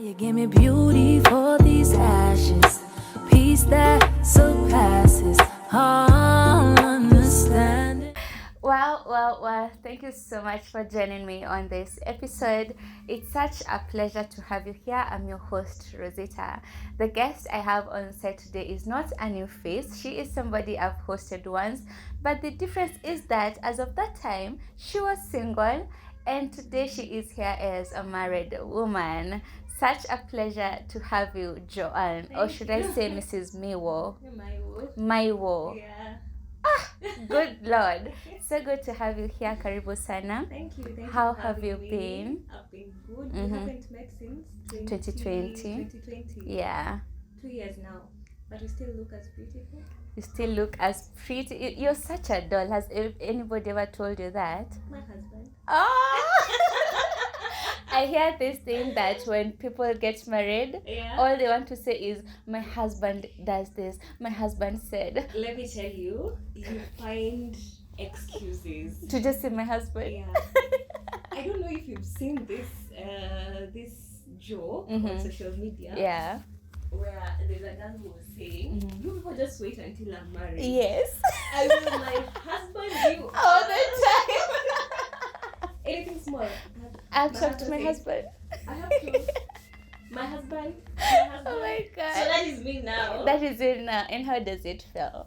You give me beauty for these ashes, peace that surpasses all understanding. Well, thank you so much for joining me on this episode. It's such a pleasure to have you here. I'm your host, Rozitta. The guest I have on set today is not a new face. She is somebody I've hosted once, but the difference is that as of that time, she was single, and today she is here as a married woman. Such a pleasure to have you, Joan, or should I say Mrs. Miwo? Miwo. Yeah. Good Lord. So good to have you here. Karibu sana. Thank you. How for have you having me. been? I've been good. Mhm. We haven't met since 2020. 2020. Yeah. 2 years now. But we still look as beautiful. You still look as pretty. You're such a doll. Has anybody ever told you that? My husband. Oh! I hear this thing that when people get married, Yeah. all they want to say is, my husband does this. My husband said. Let me tell you, you find excuses. To just say my husband. Yeah. I don't know if you've seen this joke on social media. Yeah. Where there's a girl who was saying, you people just wait until I'm married. Yes. I will my husband you All the time. anything small. I'll talk to my husband. I have to. My husband. Oh my God. So that is me now. That is it now. And how does it feel?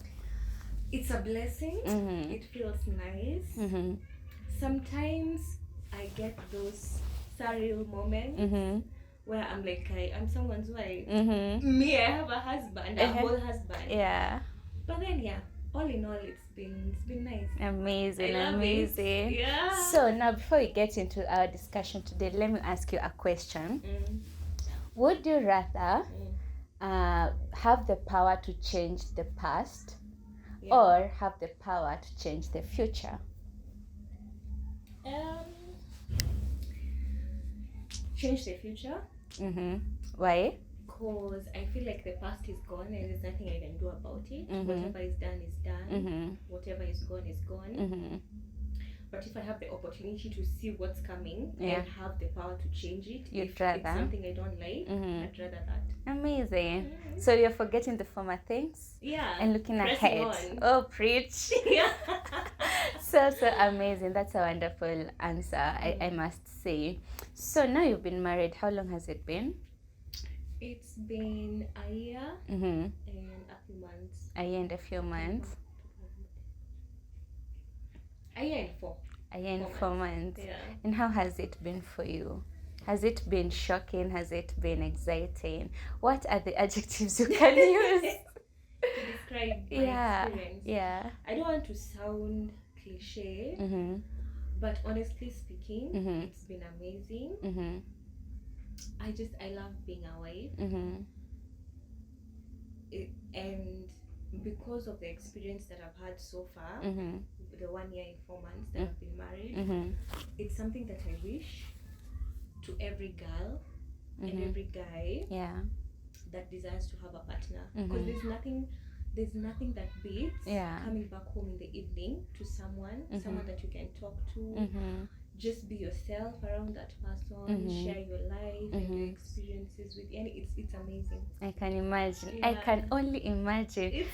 It's a blessing. Mhm. It feels nice. Mm-hmm. Sometimes I get those surreal moments Mm-hmm. where I'm like, I'm someone's wife. Mm-hmm. Me, I have a husband, a whole husband. Yeah. But then, yeah, all in all, it's been nice. Amazing, I love amazing. it. Yeah. So now before we get into our discussion today, let me ask you a question. Would you rather have the power to change the past or have the power to change the future? Change the future. Mm-hmm. Why? Because I feel like the past is gone and there's nothing I can do about it. Mhm. Whatever is done is done. Mm-hmm. Whatever is gone is gone. Mm-hmm. But if I have the opportunity to see what's coming Yeah. and have the power to change it, You'd if rather? it's something I don't like, Mhm. I'd rather that. Amazing. So you're forgetting the former things Yeah. and looking Pressing ahead. on. Oh, preach. Yeah. So amazing. That's a wonderful answer, I must say. So now you've been married. How long has it been? It's been a year Mm-hmm. and a few months. A year and a few months. A year and four. A year and 4 months. Yeah. And how has it been for you? Has it been shocking? Has it been exciting? What are the adjectives you can use? To describe my experience. Yeah. I don't want to sound cliche, Mm-hmm. but honestly speaking, Mhm. it's been amazing. Mm-hmm. I love being a wife. Mm-hmm. And because of the experience that I've had so far, Mm-hmm. the 1 year and 4 months that I've been married, Mm-hmm. it's something that I wish to every girl and Mhm. every guy Yeah. that desires to have a partner. Mhm. Because there's nothing that beats Yeah. coming back home in the evening to someone that you can talk to. Mm-hmm. Just be yourself around that person, Mhm. share your life and your Mhm. experiences with, and it's amazing. I can imagine. I Yeah. can only imagine. It's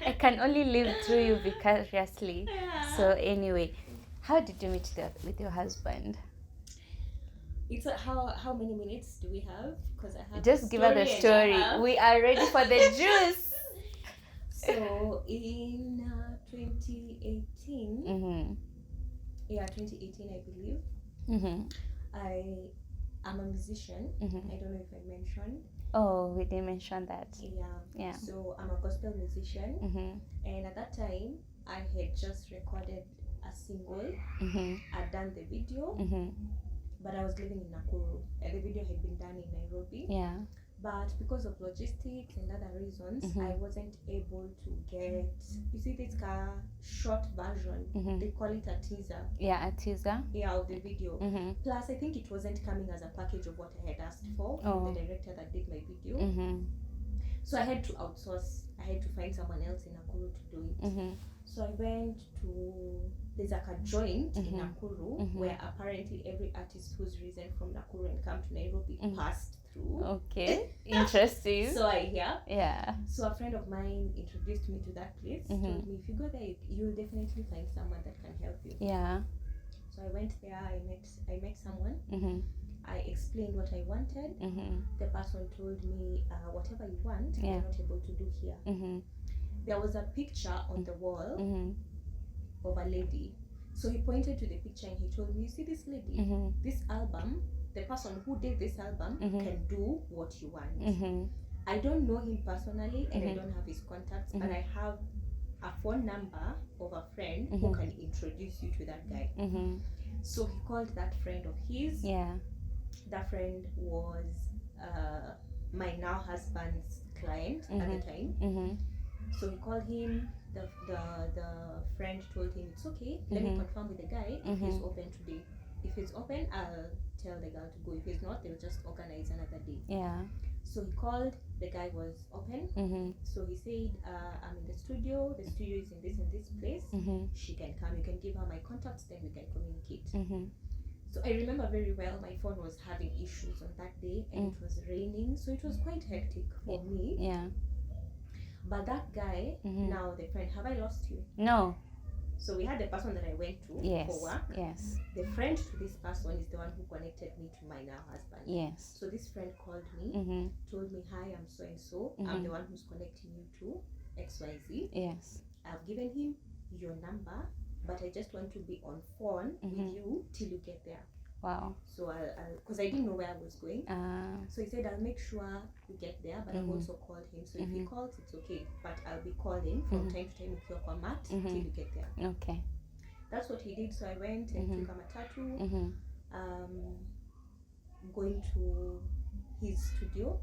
I can only live through you vicariously. Yeah. So anyway, how did you meet with your husband? It's how many minutes do we have? Because I have Just give her the and a story. half. We are ready for the juice. So in 2018, Mm-hmm. yeah, 2018, I believe, Mm-hmm. I'm a musician. Mm-hmm. I don't know if I mentioned. Oh, we didn't mention that. Yeah. So I'm a gospel musician, Mm-hmm. and at that time, I had just recorded a single. Mm-hmm. I'd done the video, Mm-hmm. but I was living in Nakuru, and the video had been done in Nairobi. Yeah. But because of logistics and other reasons, Mhm. I wasn't able to get. You see, this short version. Mhm. They call it a teaser. Yeah, a teaser. Yeah, of the video. Mm-hmm. Plus, I think it wasn't coming as a package of what I had asked for Oh. from the director that did my video. Mm-hmm. So I had to outsource. I had to find someone else in Nakuru to do it. Mm-hmm. So I went to, there's like a joint in Mhm. Nakuru Mhm. where apparently every artist who's risen from Nakuru and come to Nairobi Mhm. passed through. Okay. Interesting. So I hear. Yeah. So a friend of mine introduced me to that place. Mhm. Told me if you go there, you'll definitely find someone that can help you. Yeah. So I went there. I met someone. Mhm. I explained what I wanted. Mhm. The person told me, whatever you want, Yeah. you're not able to do here. Mhm. There was a picture on the wall Mhm. of a lady. So he pointed to the picture and he told me, you see this lady, Mhm. this album, the person who did this album Mhm. can do what you want. Mhm. I don't know him personally and I Mhm. don't have his contacts, but Mhm. I have a phone number of a friend who Mhm. can introduce you to that guy. Mhm. So he called that friend of his. Yeah. That friend was my now husband's client at the time. Mhm. So he called him. The friend told him it's okay. Let me confirm with the guy if he's open today. If he's open, I'll tell the girl to go. If he's not, they'll just organize another day. Yeah. So he called. The guy was open. Mhm. So he said, I'm in the studio. The studio is in this and this place. Mhm. She can come. You can give her my contacts. Then we can communicate. Mhm. So I remember very well. My phone was having issues on that day, and it was raining. So it was quite hectic for me. Yeah. But that guy, now the friend, have I lost you? No. So we had the person that I went to Yes. for work. Yes. The friend to this person is the one who connected me to my now husband. Yes. So this friend called me, Mhm. told me, hi, I'm so and so. I'm the one who's connecting you to XYZ. Yes. I've given him your number, but I just want to be on phone with you till you get there. Wow. So I'll, because I didn't know where I was going. So he said, I'll make sure we get there, but I've also called him. So if he calls, it's okay. But I'll be calling from time to time ukiwa kwa mat till you get there. Okay. That's what he did. So I went and took a matatu, going to his studio.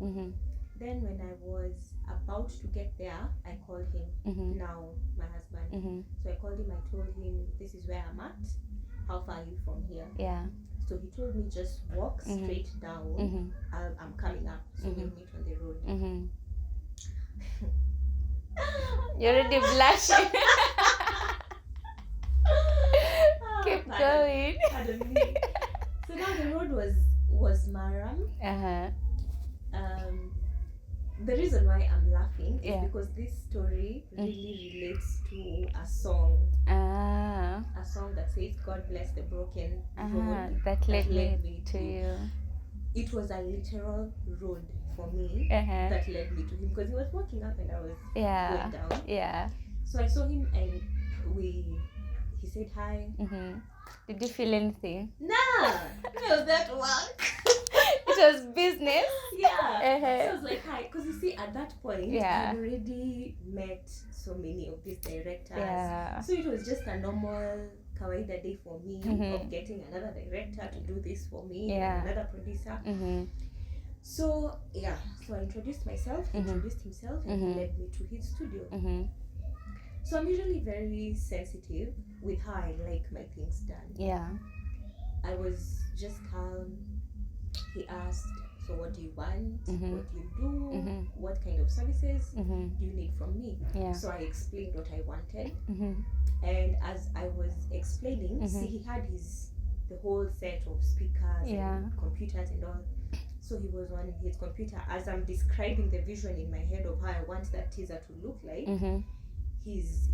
Then when I was about to get there, I called him, now my husband. So I called him, I told him, this is where I'm at. How far are you from here? Yeah. So he told me, just walk straight down. I'm coming up. So we'll meet on the road. You're already blushing. Keep going. Pardon me. So now the road was Maram. The reason why I'm laughing is because this story really relates to a song. A song that says, God bless the broken road that led me to you. It was a literal road for me that led me to him, because he was walking up and I was going down. Yeah. So I saw him and he said hi. Did you feel anything? Nah, it was that work. It was business. Yeah. So I was like, hi. Because you see, at that point, I had Yeah. already met so many of these directors. Yeah. So it was just a normal kawaida day for me of getting another director to do this for me, and another producer. So, yeah. So I introduced myself, he introduced himself, and he led me to his studio. So I'm usually very sensitive with how I like my things done. Yeah. I was just calm. He asked, so what do you want? What do you do? What kind of services do you need from me? Yeah. So I explained what I wanted. And as I was explaining, see, he had the whole set of speakers and computers and all. So he was on his computer. As I'm describing the vision in my head of how I want that teaser to look like, he's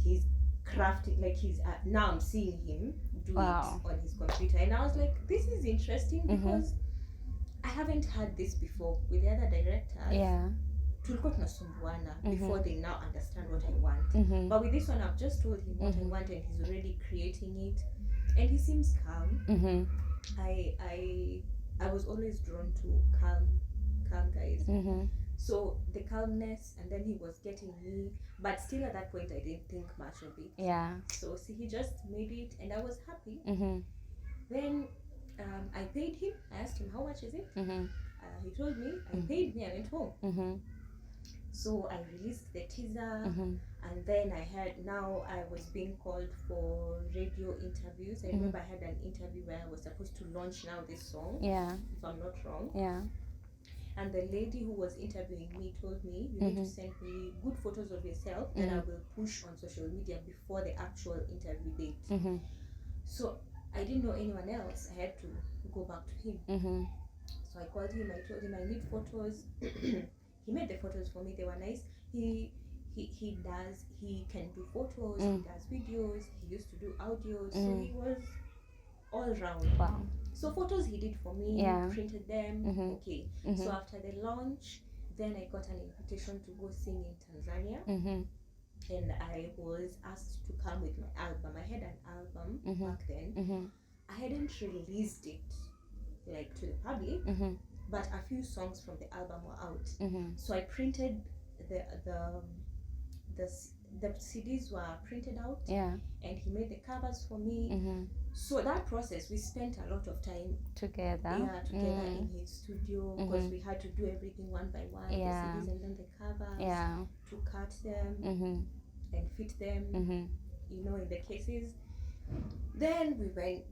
crafting, like now I'm seeing him do it on his computer. And I was like, this is interesting because I haven't had this before with the other directors. Yeah. Tulikuwa tunasumbuana before they now understand what I want. But with this one, I've just told him what I want and he's already creating it. And he seems calm. I was always drawn to calm guys. So the calmness, and then he was getting me, but still at that point I didn't think much of it. Yeah. So see, he just made it and I was happy. Then I paid him. I asked him, how much is it? He told me. I paid me. I went home. So I released the teaser, and then now I was being called for radio interviews. I remember I had an interview where I was supposed to launch now this song, if I'm not wrong. Yeah. And the lady who was interviewing me told me, you need to send me good photos of yourself that I will push on social media before the actual interview date. So I didn't know anyone else. I had to go back to him. So So I called him, I told him I need photos. He made the photos for me, they were nice. He can do photos, he does videos, he used to do audios, so he was all round. Wow. So photos he did for me, printed them, okay. So after the launch, then I got an invitation to go sing in Tanzania. And I was asked to come with my album. I had an album back then. I hadn't released it like to the public, but a few songs from the album were out. So I printed the CDs were printed out, and he made the covers for me. So that process, we spent a lot of time together. Together in his studio, because we had to do everything one by one. The CDs and then the covers, to cut them and fit them, you know, in the cases. Then we went.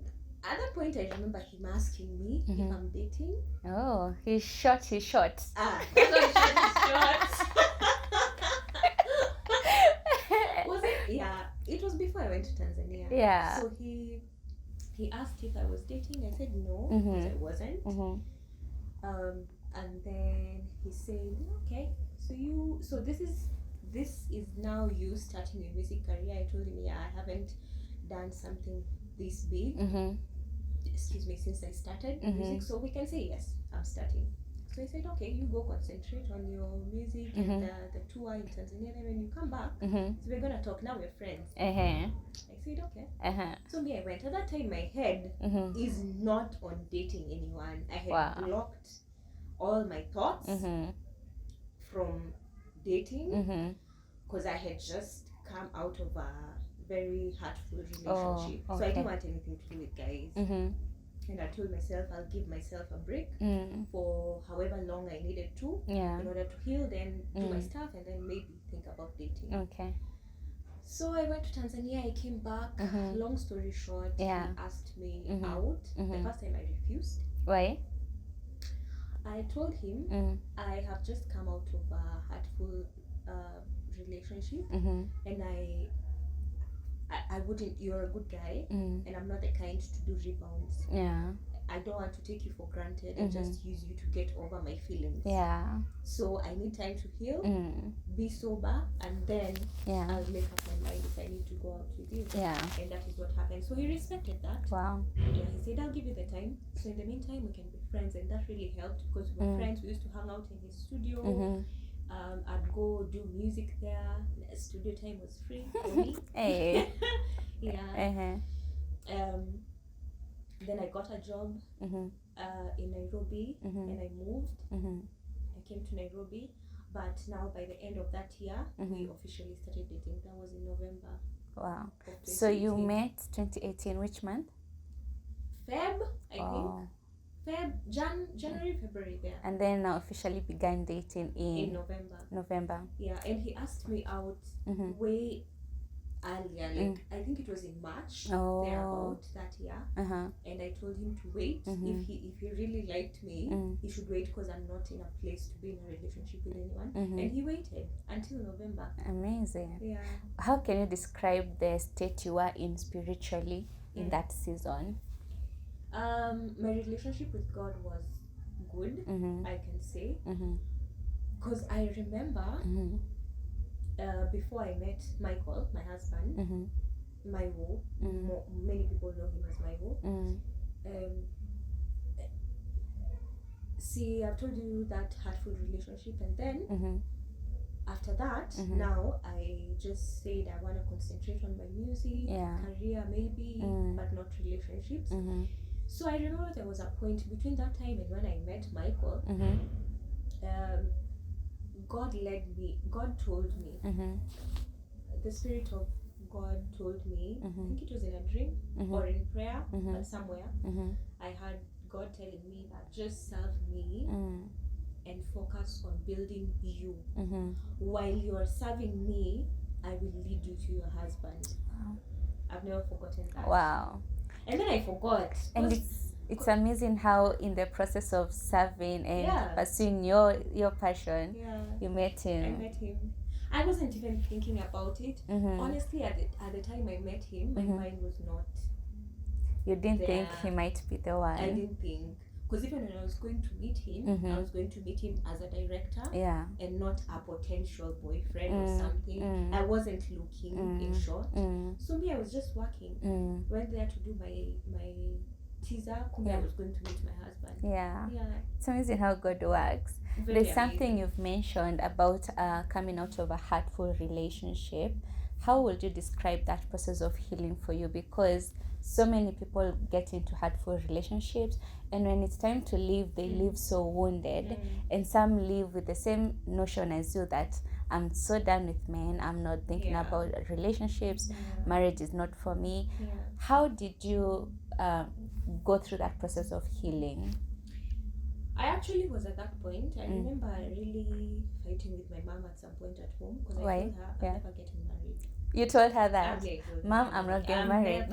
At that point, I remember him asking me if I'm dating. Oh, he shot his shot. That's what he shot his shot. Was it? Yeah, it was before I went to Tanzania. Yeah. So he asked if I was dating. I said no, because I wasn't. And then he said, okay, so this is now you starting your music career. I told him, yeah, I haven't done something this big, since I started music, so we can say yes, I'm starting. So I said, okay, you go concentrate on your music and the tour in Tanzania, then when you come back, so we're gonna talk, now we're friends. I said, okay. So me, I went. At that time, my head is not on dating anyone. I had blocked all my thoughts from dating, because I had just come out of a very hurtful relationship. So I didn't want anything to do with guys. And I told myself I'll give myself a break for however long I needed to in order to heal, then do my stuff, and then maybe think about dating. Okay. So I went to Tanzania, I came back. Long story short, he asked me out. The first time I refused. Why? I told him I have just come out of a hurtful relationship, and I wouldn't, you're a good guy, and I'm not the kind to do rebounds. I don't want to take you for granted and just use you to get over my feelings. So I need time to heal, be sober, and then I'll make up my mind if I need to go out with you. And that is what happened. So he respected that. He said, I'll give you the time. So in the meantime, we can be friends, and that really helped, because we were friends. We used to hang out in his studio. I'd go do music there. Studio time was free for me. Then I got a job in Nairobi, and I moved. I came to Nairobi, but now by the end of that year, we officially started dating. That was in November. Wow. So you met 2018, which month? Feb, I think. January, February there. And then officially began dating in November. Yeah, and he asked me out way earlier, like I think it was in March, thereabout that year. And I told him to wait. If he really liked me, he should wait, because I'm not in a place to be in a relationship with anyone. And he waited until November. Amazing. Yeah. How can you describe the state you were in spiritually in that season? My relationship with God was good, I can say, because I remember before I met Michael, my husband, Miwo, many people know him as Miwo. See, I've told you that hurtful relationship, and then after that, now I just said I want to concentrate on my music, career maybe, but not relationships. So I remember there was a point between that time and when I met Michael, God told me, the Spirit of God told me, I think it was in a dream or in prayer, but somewhere, I heard God telling me that just serve me and focus on building you. While you're serving me, I will lead you to your husband. I've never forgotten that. Wow. And then I forgot. And it's amazing how in the process of serving and pursuing your passion, you met him. I met him. I wasn't even thinking about it. Honestly, at the time I met him, my mind was not. You didn't think he might be the one. I didn't think. because even when I was going to meet him, I was going to meet him as a director, and not a potential boyfriend or something. I wasn't looking, in short. So me, I was just working. Went there to do my teaser. I was going to meet my husband. Yeah. It's amazing how God works. Very There's something amazing. you've mentioned about coming out of a hurtful relationship. How would you describe that process of healing for you? Because so many people get into hurtful relationships, and when it's time to leave, they leave so wounded. And some leave with the same notion as you, that I'm so done with men, I'm not thinking about relationships, marriage is not for me. How did you go through that process of healing? I actually was at that point. I remember really fighting with my mom at some point at home, because I told her I'm never getting married. You told her that? Mom, I'm not getting married.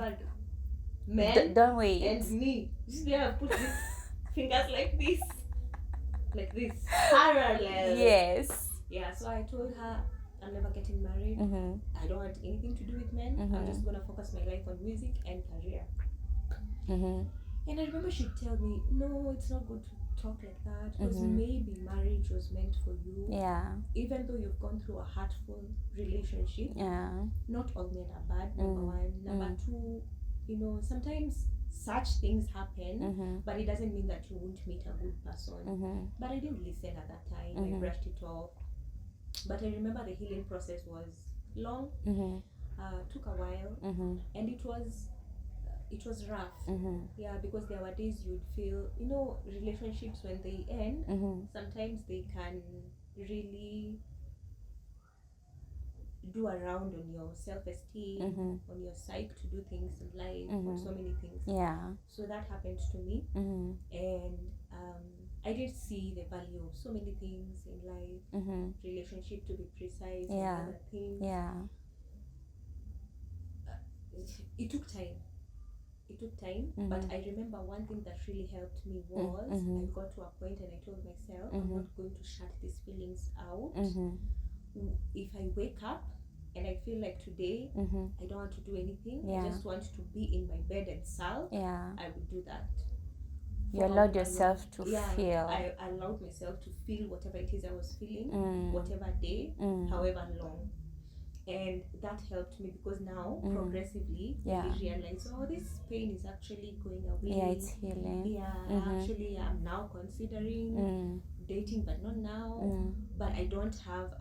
Men, don't wait. And me. You see, I put these fingers like this. Like this. Parallel. Yes. Yeah, so I told her I'm never getting married. I don't want anything to do with men. I'm just going to focus my life on music and career. And I remember she'd tell me, no, it's not good to talk like that, because maybe marriage was meant for you. Even though you've gone through a hurtful relationship, not all men are bad, number one. Number two, you know, sometimes such things happen, but it doesn't mean that you won't meet a good person. But I didn't listen at that time. I brushed it off. But I remember the healing process was long, took a while, and it was rough. Yeah, because there were days you'd feel, you know, relationships when they end, sometimes they can really do around on your self-esteem, on your psyche, to do things in life, on so many things. So that happened to me, and I did see the value of so many things in life, relationship to be precise, and other things. It took time. But I remember one thing that really helped me was I got to a point and I told myself, I'm not going to shut these feelings out. If I wake up and I feel like today I don't want to do anything, I just want to be in my bed and sulk, I would do that. You allowed yourself to feel. I allowed myself to feel whatever it is I was feeling, whatever day, however long. And that helped me, because now progressively I realize, oh, this pain is actually going away. It's healing. Actually I'm now considering dating, but not now. But I don't have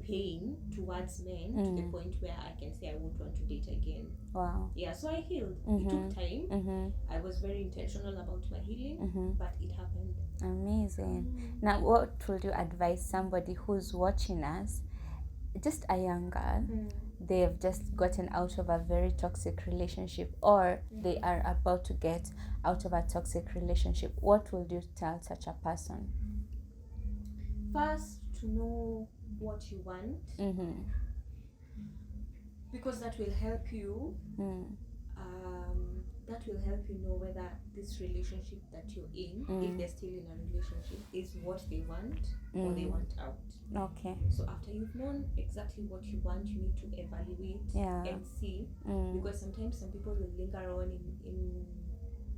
pain towards men to the point where I can say I would want to date again. Wow. Yeah, so I healed. It took time. I was very intentional about my healing, but it happened. Amazing. Now, what would you advise somebody who's watching us, just a young girl, they've just gotten out of a very toxic relationship, or they are about to get out of a toxic relationship? What would you tell such a person? First, to know what you want, because that will help you. That will help you know whether this relationship that you're in, if they're still in a relationship, is what they want or they want out. Okay. So after you've known exactly what you want, you need to evaluate and see, because sometimes some people will linger on in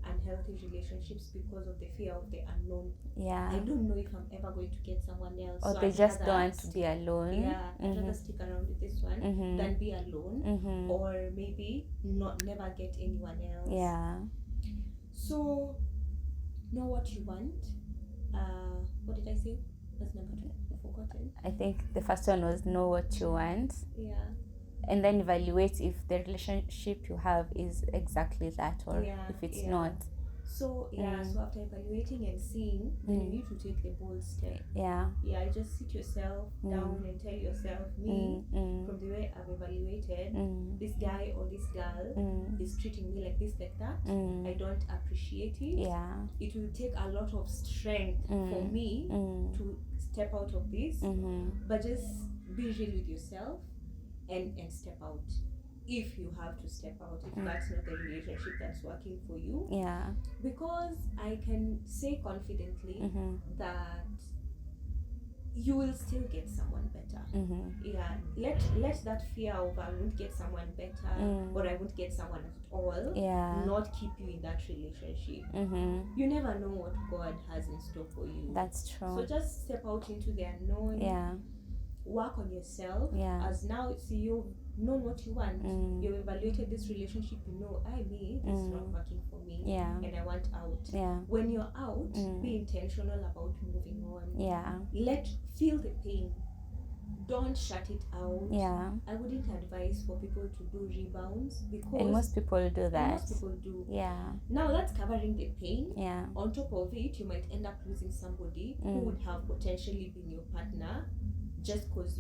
unhealthy relationships because of the fear of the unknown. I don't know if I'm ever going to get someone else. Or so they I'd just rather don't want to be alone. I'd rather stick around with this one than be alone, or maybe never get anyone else. So know what you want. What did I say? That's number 2. I've forgotten. I think the first one was know what you want. And then evaluate if the relationship you have is exactly that, or if it's not. So so after evaluating and seeing, then you need to take the bold step. Just sit yourself down and tell yourself, me, from the way I've evaluated, this guy or this girl is treating me like this, like that. I don't appreciate it. It will take a lot of strength for me to step out of this, but just be real with yourself and step out. If you have to step out, if that's not the relationship that's working for you. Because I can say confidently that you will still get someone better. Yeah, let that fear of I won't get someone better or I won't get someone at all not keep you in that relationship. You never know what God has in store for you. That's true. So just step out into the unknown. Work on yourself. As now you've known what you want. You've evaluated this relationship. You know, this is not working for me. And I want out. When you're out, be intentional about moving on. Feel the pain. Don't shut it out. I wouldn't advise for people to do rebounds because most people do that. Most people do. Now that's covering the pain. On top of it, you might end up losing somebody who would have potentially been your partner just because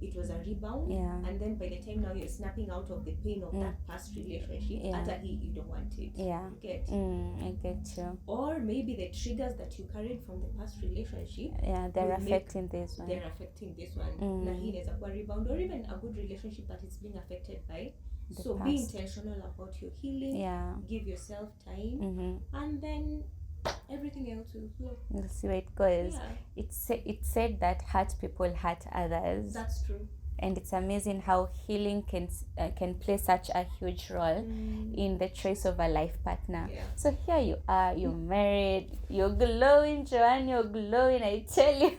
it was a rebound. And then by the time now you're snapping out of the pain of that past relationship, you don't want it. You get? I get you. Or maybe the triggers that you carried from the past relationship, they're affecting this one. They're affecting this one. Na hii inaweza kuwa rebound or even a good relationship that is being affected by. So be intentional about your healing. Give yourself time, and then everything else will flow. We'll see where it goes. It's said that hurt people hurt others. That's true. And it's amazing how healing can play such a huge role in the choice of a life partner. So here you are, you're married, you're glowing, Joanne, you're glowing, I tell you.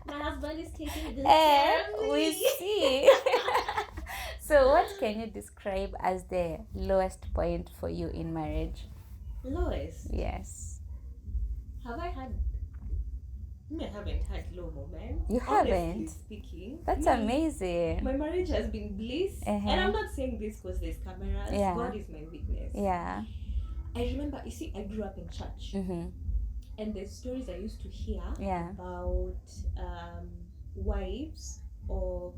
My husband is taking good care of me. We see. So what can you describe as the lowest point for you in marriage? Lowest? Yes. Have I had... I haven't had low moments. You haven't? Honestly speaking. That's amazing. My marriage has been bliss. And I'm not saying this because there's cameras. God is my witness. I remember, you see, I grew up in church. And the stories I used to hear about wives or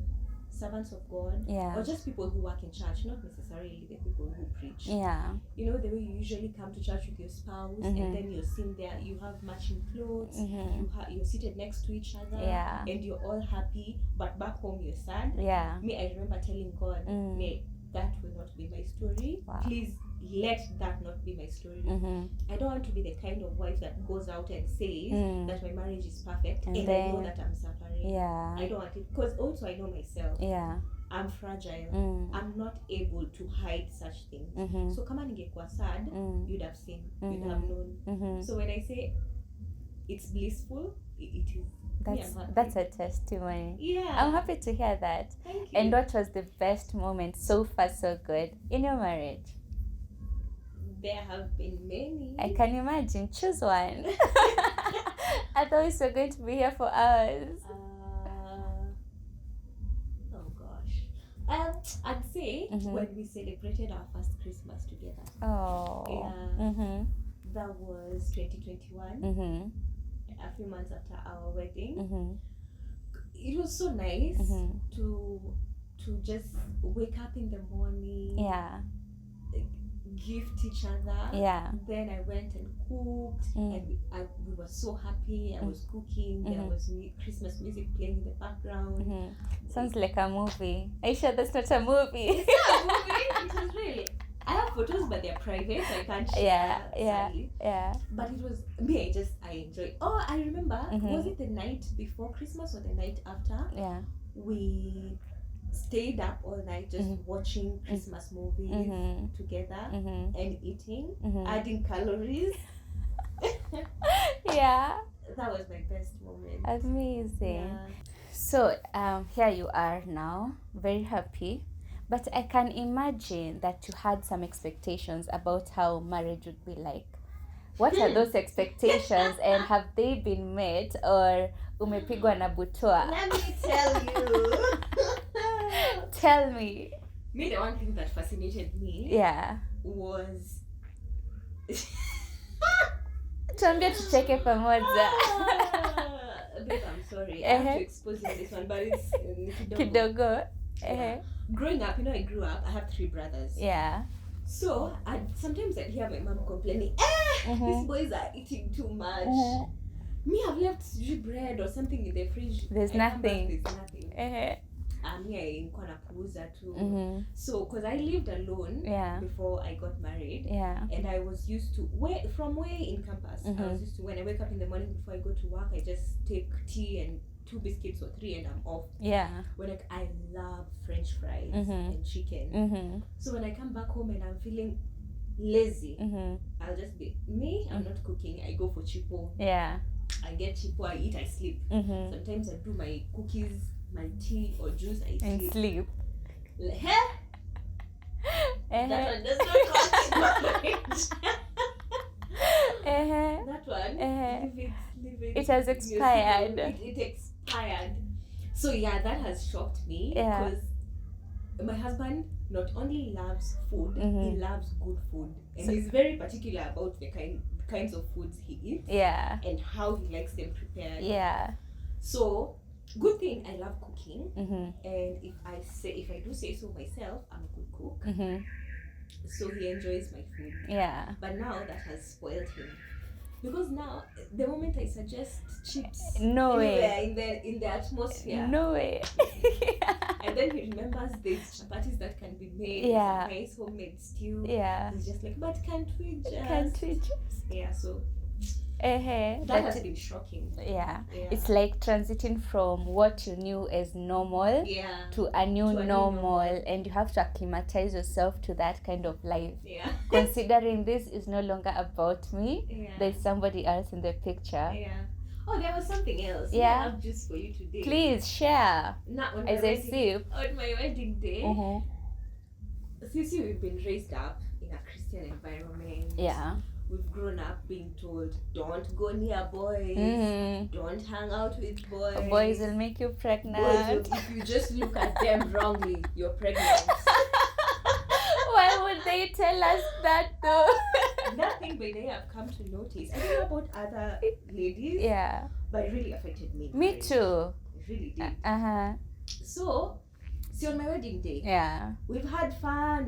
servants of God, or just people who work in church, not necessarily the people who preach. You know, the way you usually come to church with your spouse, and then you're sitting there, you have matching clothes, you're seated next to each other, and you're all happy, but back home you're sad. Me, I remember telling God, may that will not be my story. Please let that not be my story. I don't want to be the kind of wife that goes out and says that my marriage is perfect and I know that I'm suffering. I don't want it, because also I know myself. I'm fragile. I'm not able to hide such things. So kama ningekuwa sad, you'd have seen, you'd have known. So when I say it's blissful, it is. That's a testimony. I'm happy to hear that. Thank you. And what was the best moment so far so good in your marriage? There have been many. I can imagine. Choose one. Otherwise we're going to be here for hours. Oh gosh. I'd say when we celebrated our first Christmas together. That was 2021. A few months after our wedding. It was so nice to just wake up in the morning, gift each other. Then I went and cooked, and we were so happy. I was cooking. There was Christmas music playing in the background. Sounds like a movie. Are you sure that's not a movie? It's not a movie. It was really. I have photos, but they're private, so I can't share. Sadly. But it was me. I enjoyed. Oh, I remember. Was it the night before Christmas or the night after? We stayed up all night just watching Christmas movies together and eating, adding calories. That was my best moment. Amazing. So here you are now, very happy. But I can imagine that you had some expectations about how marriage would be like. What are those expectations, and have they been met, or umepigwa na butwa? Let me tell you. Tell me. Me, the one thing that fascinated me was... Tuambie tucheke pamoja. Babe, I'm sorry. I have to expose you on this one, but it's kidogo. Growing up, I grew up, I have 3 brothers. So, sometimes I'd hear my mom complaining, these boys are eating too much. Me, I've left bread or something in the fridge. There's nothing. There's nothing. nilikuwa napuuza too. So because I lived alone before I got married, and I was used to from way in campus. I was used to, when I wake up in the morning before I go to work, I just take tea and 2 biscuits or 3 and I'm off. When I love French fries and chicken. So when I come back home and I'm feeling lazy, I'll just be me. I'm not cooking. I go for chipo. I get chipo. I eat. I sleep. Sometimes I do my cookies, my tea or juice. I sleep. That one does not count in my age. That one, leave it. It has expired. It expired. So that has shocked me because my husband not only loves food, he loves good food, and he's very particular about the kinds of foods he eats, and how he likes them prepared. So good thing I love cooking, and if I do say so myself, I'm a good cook. So he enjoys my food. But now that has spoiled him. Because now, the moment I suggest chips in the atmosphere, and then he remembers there's chapatis that can be made, nice homemade stew. He's just like, but can't we just? So that has been shocking. It's like transiting from what you knew as normal to a new normal, and you have to acclimatize yourself to that kind of life. Considering this is no longer about me, there's somebody else in the picture. Oh, there was something else. I have juice for you today. Please share. As I sip. On my wedding day, since we've been raised up in a Christian environment. We've grown up being told, don't go near boys, don't hang out with boys. Boys will make you pregnant. If you just look at them wrongly, you're pregnant. Why would they tell us that though? That thing by then I've come to notice. I don't know about other ladies, but it really affected me. Me too. It really did. So, on my wedding day, we've had fun,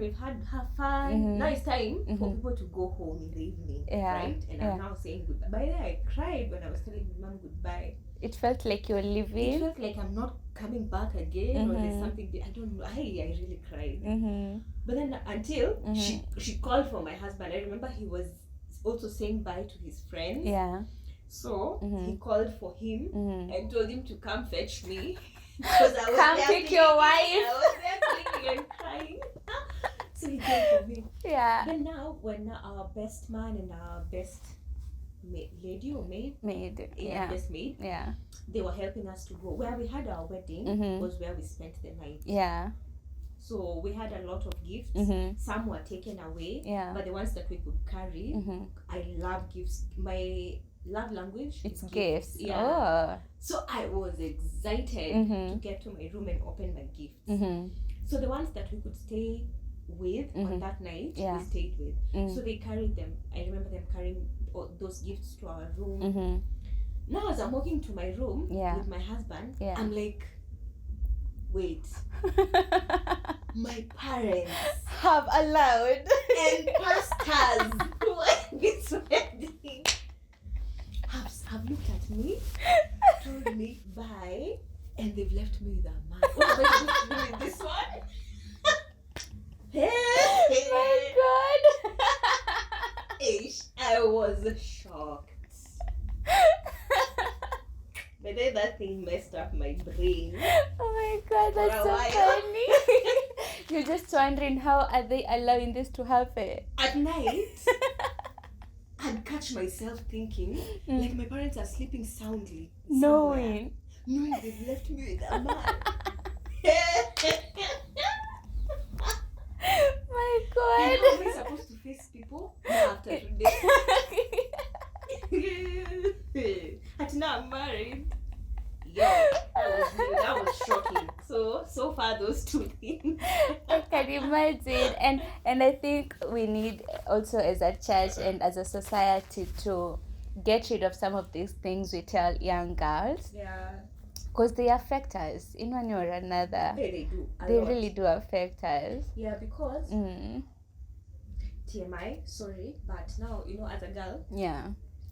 have fun. Now it's time for people to go home in the evening, right? And I'm now saying goodbye. By then I cried when I was telling my mom goodbye. It felt like you're leaving. It felt like I'm not coming back again, or there's something I don't know. I really cried. But then until she called for my husband. I remember he was also saying bye to his friends. So he called for him and told him to come fetch me. Because I was come pick your wife. I was there clicking and crying. So he came for me. But now, when our best man and our best lady or maid, best maid, they were helping us to go. Where we had our wedding was where we spent the night. So we had a lot of gifts. Some were taken away, but the ones that we could carry, I love gifts. My love language it's gifts. So I was excited to get to my room and open my gifts. So the ones that we could stay with on that night, we stayed with. So they carried them. I remember them carrying those gifts to our room. Now as I'm walking to my room with my husband, I'm like, wait, my parents have allowed and pastors who are in this wedding have looked at me, told me bye, and they've left me with a man. What am I supposed to do with this one? My God! I was shocked. But then that thing messed up my brain. Oh my God, that's so funny. You're just wondering, how are they allowing this to happen? At night, I'd catch myself thinking, like my parents are sleeping soundly. Knowing they've left me with a man. My God. And how am I supposed to face people after today? And now I'm married. That was shocking. So far those two things. I can imagine, and I think we need also as a church and as a society to get rid of some of these things we tell young girls. Because they affect us in one way or another. They do. They really do affect us. Yeah, because TMI, sorry, but now, as a girl,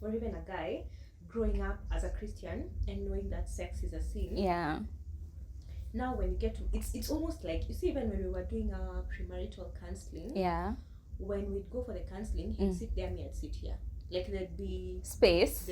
or even a guy, growing up as a Christian and knowing that sex is a sin, now when you get to it's almost like, you see, even when we were doing our premarital counseling, Yeah. when we'd go for the counseling, he'd sit there, me I'd sit here. Like there'd be Space,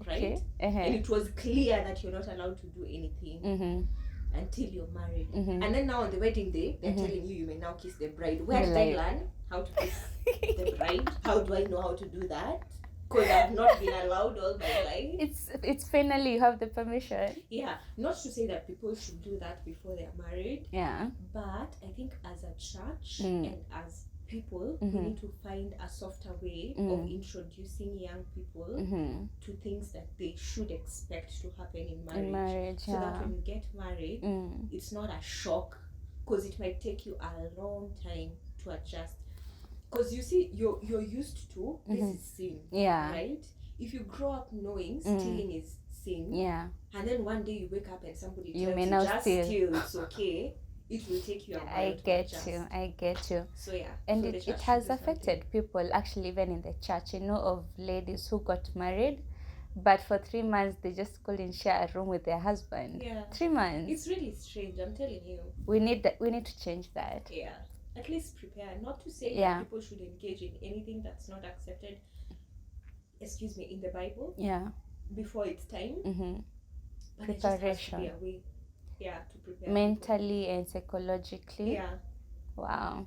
right? okay. And it was clear that you're not allowed to do anything until you're married. And then now on the wedding day, they're telling you may now kiss the bride. Where did I learn how to kiss the bride? How do I know how to do that? Because I've not been allowed all my life. It's finally you have the permission. Yeah, not to say that people should do that before they're married. Yeah. But I think as a church and as people, we need to find a softer way of introducing young people to things that they should expect to happen in marriage. So that when you get married, it's not a shock, because it might take you a long time to adjust. Because you see, you're used to this is sin, right? If you grow up knowing stealing is sin, and then one day you wake up and somebody tells you just steal, it's okay, it will take you a while. I get you. So yeah, and so it has affected people, actually, even in the church. You know of ladies who got married, but for 3 months they just couldn't share a room with their husband. 3 months. It's really strange, I'm telling you. We need to change that. Yeah, at least prepare. Not to say that people should engage in anything that's not accepted, in the Bible. Before it's time. But Preparation. There just has to be a way, to prepare mentally people. And psychologically. Wow.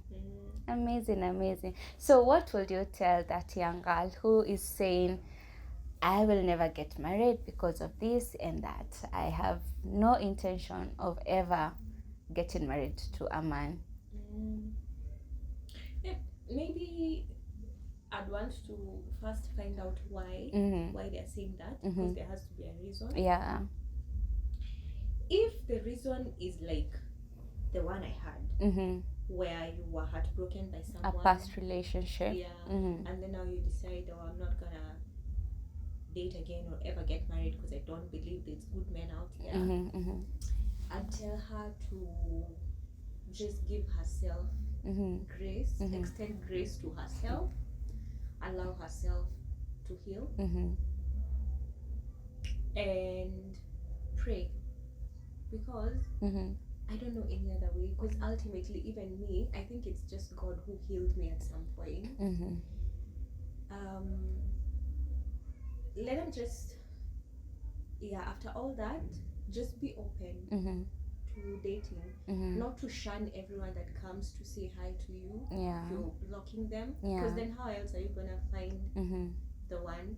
Mm. Amazing. So what would you tell that young girl who is saying, I will never get married because of this and that? I have no intention of ever getting married to a man. Yeah, maybe I'd want to first find out why they're saying that, because there has to be a reason. Yeah. If the reason is like the one I had, where you were heartbroken by someone, a past relationship, and then now you decide, I'm not gonna date again or ever get married because I don't believe there's good men out there. I'd tell her to just give herself grace, extend grace to herself, allow herself to heal, and pray, because I don't know any other way, because ultimately, even me, I think it's just God who healed me at some point. Let them just, after all that, just be open to dating, not to shun everyone that comes to say hi to you. If you're blocking them, because then how else are you gonna find the one?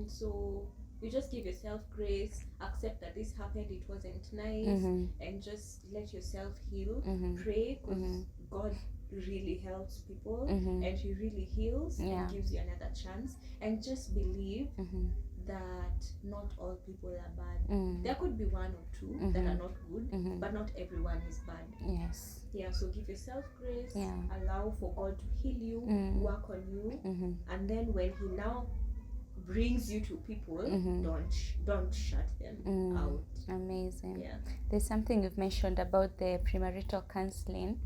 So you just give yourself grace, accept that this happened, it wasn't nice, and just let yourself heal. Pray, because God really helps people, and He really heals and gives you another chance. And just believe that not all people are bad. There could be one or two that are not good, but not everyone is bad. Yes. So give yourself grace, allow for God to heal you, work on you, and then when He now brings you to people, don't shut them out. Amazing. There's something you've mentioned about the premarital counseling,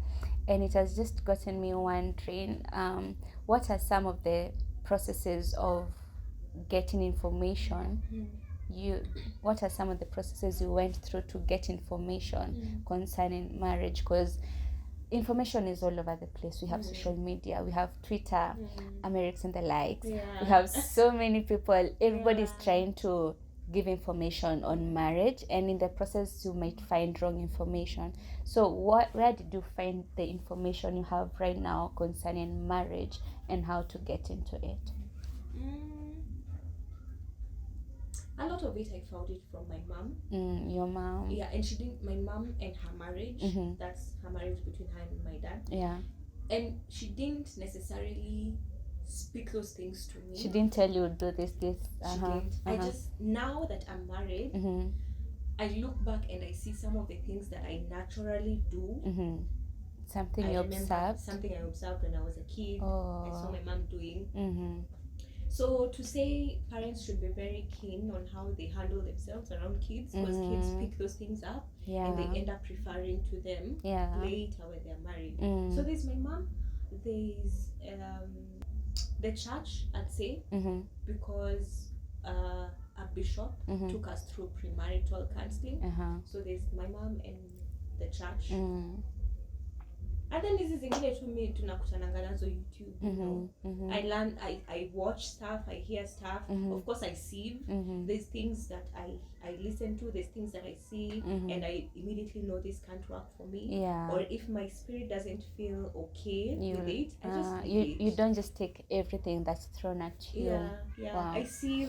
and it has just gotten me wondering, what are some of the processes of getting information? What are some of the processes you went through to get information concerning marriage? Because information is all over the place. We have social media, we have Twitter, Americs and the likes. We have so many people. Everybody's trying to give information on marriage, and in the process you might find wrong information. So where did you find the information you have right now concerning marriage and how to get into it? A lot of it I found it from my mom. Your mom? And my mom and her marriage, that's her marriage between her and my dad. And she didn't necessarily speak those things to me. She didn't tell you do this. She didn't. I just, now that I'm married, I look back and I see some of the things that I naturally do. Something you observed? Something I observed when I was a kid. I saw my mom doing. So to say parents should be very keen on how they handle themselves around kids, because kids pick those things up and they end up referring to them later when they're married. So there's my mom, there's the church, I'd say, because a bishop took us through premarital counseling. So there's my mom and the church. And then hizi zingine tu mi tunakutananga nazo YouTube, you know. I learn, I watch stuff, I hear stuff. Of course I see. There's things that I listen to, there's things that I see, and I immediately know this can't work for me. Or if my spirit doesn't feel okay with it, I just leave it. You don't just take everything that's thrown at you. Wow. I see,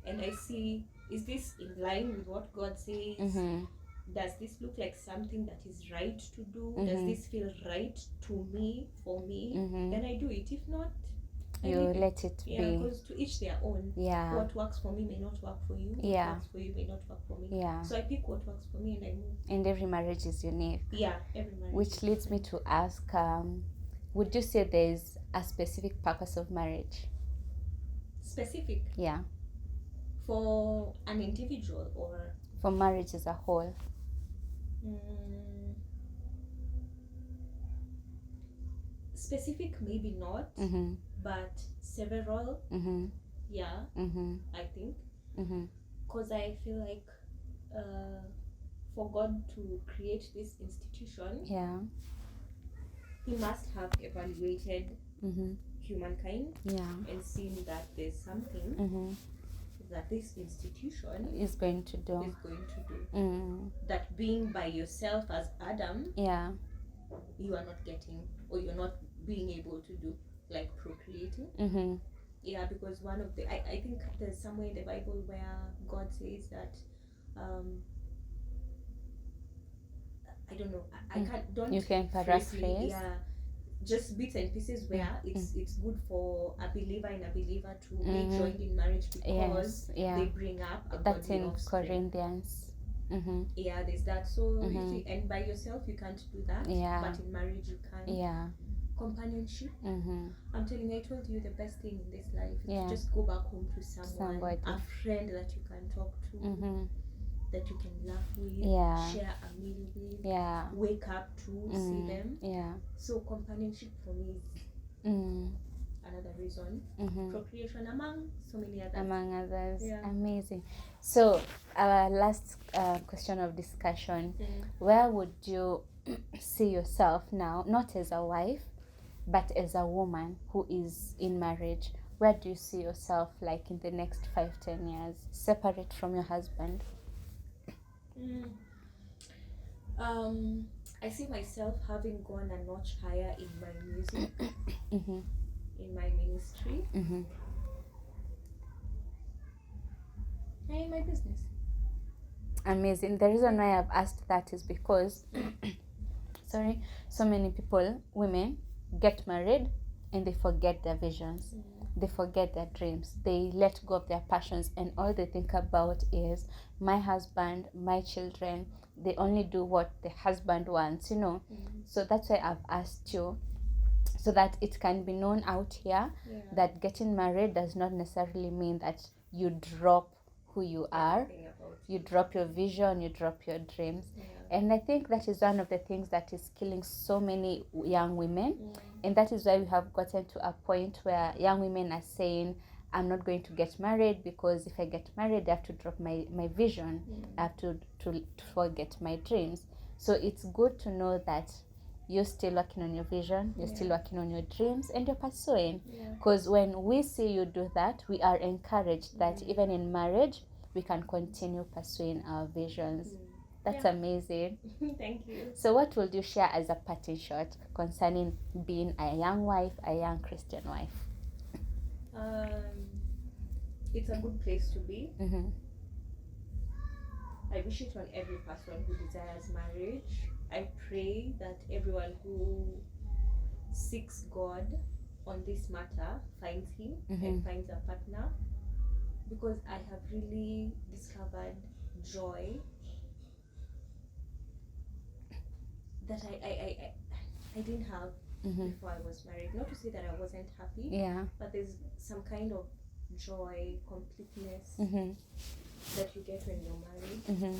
and I see, is this in line with what God says? Does this look like something that is right to do? Does this feel right to me, for me? Then I do it. If not, you let it be. Because to each their own. What works for me may not work for you. What works for you may not work for me. So I pick what works for me and I move. And every marriage is unique. Every marriage. Which leads me to ask, would you say there's a specific purpose of marriage? Specific? Yeah. For an individual or? For marriage as a whole. Specific maybe not, but several. I think, because I feel like for God to create this institution, he must have evaluated humankind and seen that there's something that this institution is going to do. That being by yourself as Adam, you are not getting, or you're not being able to do, like procreating. Because one of the, I think there's somewhere in the Bible where God says that I don't know, I can't, you can paraphrase. Just bits and pieces where it's good for a believer and a believer to be joined in marriage because they bring up a that's godly in offspring. Corinthians. There's that. So you see, and by yourself you can't do that, but in marriage you can. Companionship. I'm telling you, I told you the best thing in this life is to just go back home to someone, a friend that you can talk to, that you can laugh with, share a meal with, wake up to, see them. So companionship for me is another reason. Procreation among so many others. Amazing. So our last question of discussion, where would you see yourself now, not as a wife but as a woman who is in marriage? Where do you see yourself like in the next 5-10 years, separate from your husband? I see myself having gone a notch higher in my music, in my ministry, and in my business. Amazing. The reason why I've asked that is because so many people, women, get married and they forget their visions. They forget their dreams. They let go of their passions, and all they think about is my husband, my children. They only do what the husband wants, So that's why I've asked you, so that it can be known out here that getting married does not necessarily mean that you drop who you are. You drop your vision, you drop your dreams. And I think that is one of the things that is killing so many young women. And that is why we have gotten to a point where young women are saying, I'm not going to get married because if I get married, I have to drop my vision. I have to forget my dreams. So it's good to know that you're still working on your vision, you're still working on your dreams, and you're pursuing. Because when we see you do that, we are encouraged that even in marriage, we can continue pursuing our visions. That's amazing. Thank you. So what will you share as a parting shot concerning being a young wife, a young Christian wife? It's a good place to be. I wish it on every person who desires marriage. I pray that everyone who seeks God on this matter finds him and finds a partner, because I have really discovered joy that I didn't have before I was married. Not to say that I wasn't happy, but there's some kind of joy, completeness that you get when you're married.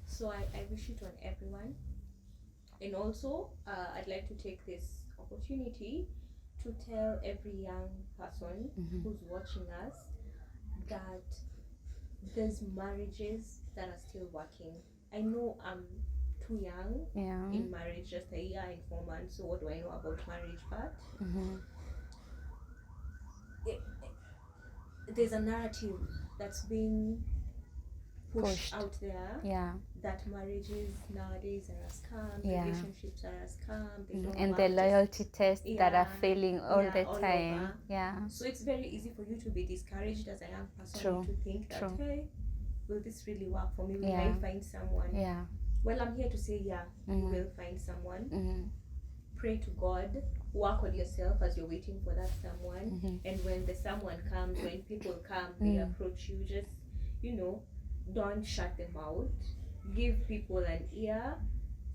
So I wish it on everyone. And also, I'd like to take this opportunity to tell every young person who's watching us that there's marriages that are still working. I know I'm too young in marriage, just a year and 4 months, so what do I know about marriage? But there's a narrative that's being pushed out there that marriages nowadays are a scam, relationships are a scam, they don't and work, the loyalty tests that are failing all the all time. over. So it's very easy for you to be discouraged as a young person, to think that, hey, will this really work for me? Will I find someone? Well, I'm here to say, you will find someone. Pray to God, work on yourself as you're waiting for that someone. And when the someone comes, when people come, they approach you, just, don't shut them out. Give people an ear.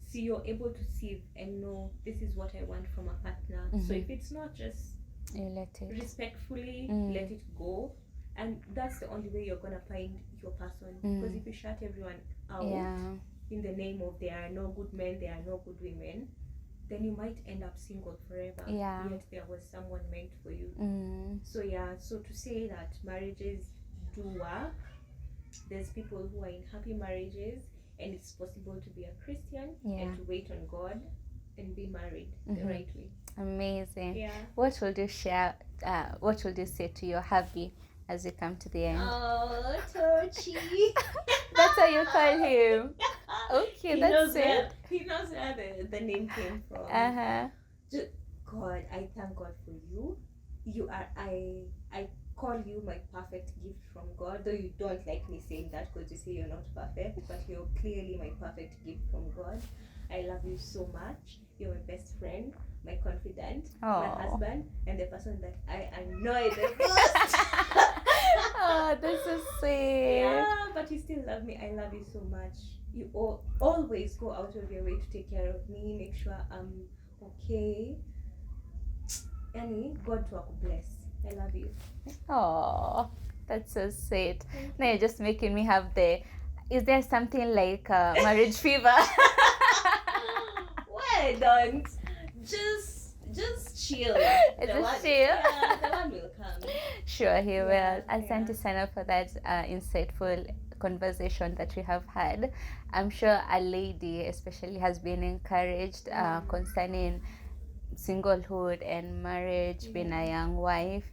See, you're able to see and know, this is what I want from a partner. So if it's not, just you let it respectfully let it go. And that's the only way you're gonna find your person. Because if you shut everyone out in the name of there are no good men, there are no good women, then you might end up single forever. Yet there was someone meant for you. So to say that marriages do work, there's people who are in happy marriages, and it's possible to be a Christian and to wait on God and be married the right way. Amazing. What will you share? What will you say to your hubby as we come to the end? Oh, Tochi. That's how you call him. Okay, that's it. He knows where the name came from. Just, God, I thank God for you. You are, I call you my perfect gift from God, though you don't like me saying that because you say you're not perfect, but you're clearly my perfect gift from God. I love you so much. You're my best friend, my confidant, my husband, and the person that I annoy the most. Oh, that's so sweet. Yeah, but you still love me. I love you so much. You always go out of your way to take care of me, make sure I'm okay. Annie, God to bless. I love you. Oh, that's so sweet. Now you're just making me have is there something like marriage fever? Why don't? Just chill. Just chill. Yeah, the one will come. Sure, he will. Asante sana for that insightful conversation that we have had. I'm sure a lady especially has been encouraged concerning singlehood and marriage, being a young wife.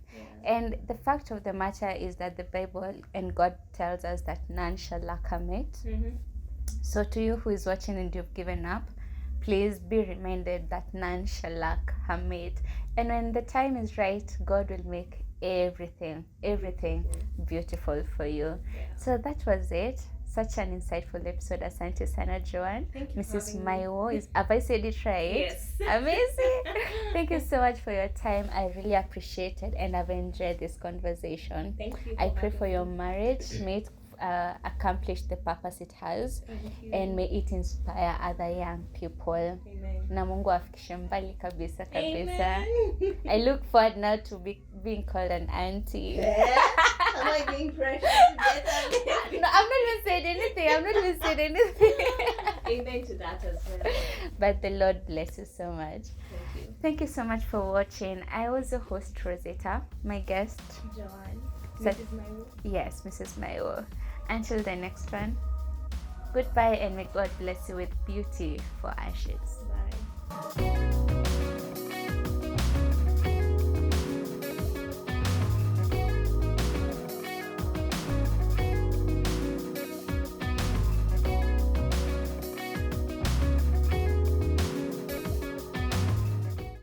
And the fact of the matter is that the Bible and God tells us that none shall lack a mate. So to you who is watching and you've given up, please be reminded that none shall lack a mate. And when the time is right, God will make everything beautiful for you. So that was it. Such an insightful episode. Asante sana, Joan. Mrs Miwo. Have I said it right? Yes. Amazing. Thank you so much for your time. I really appreciate it, and I've enjoyed this conversation. Thank you. I pray for your marriage. May it accomplish the purpose it has, and may it inspire other young people. Amen. Na Mungu afikishe mbali kabisa. Amen. I look forward now to being called an auntie. Am I being pressured to get that? No, I'm not even saying anything. Amen to that as well. But the Lord bless you so much. Thank you. Thank you so much for watching. I was your host, Rozitta. My guest, Joan Mrs Miwo. Yes, Mrs Miwo. Until the next one, goodbye, and may God bless you with beauty for ashes. Bye.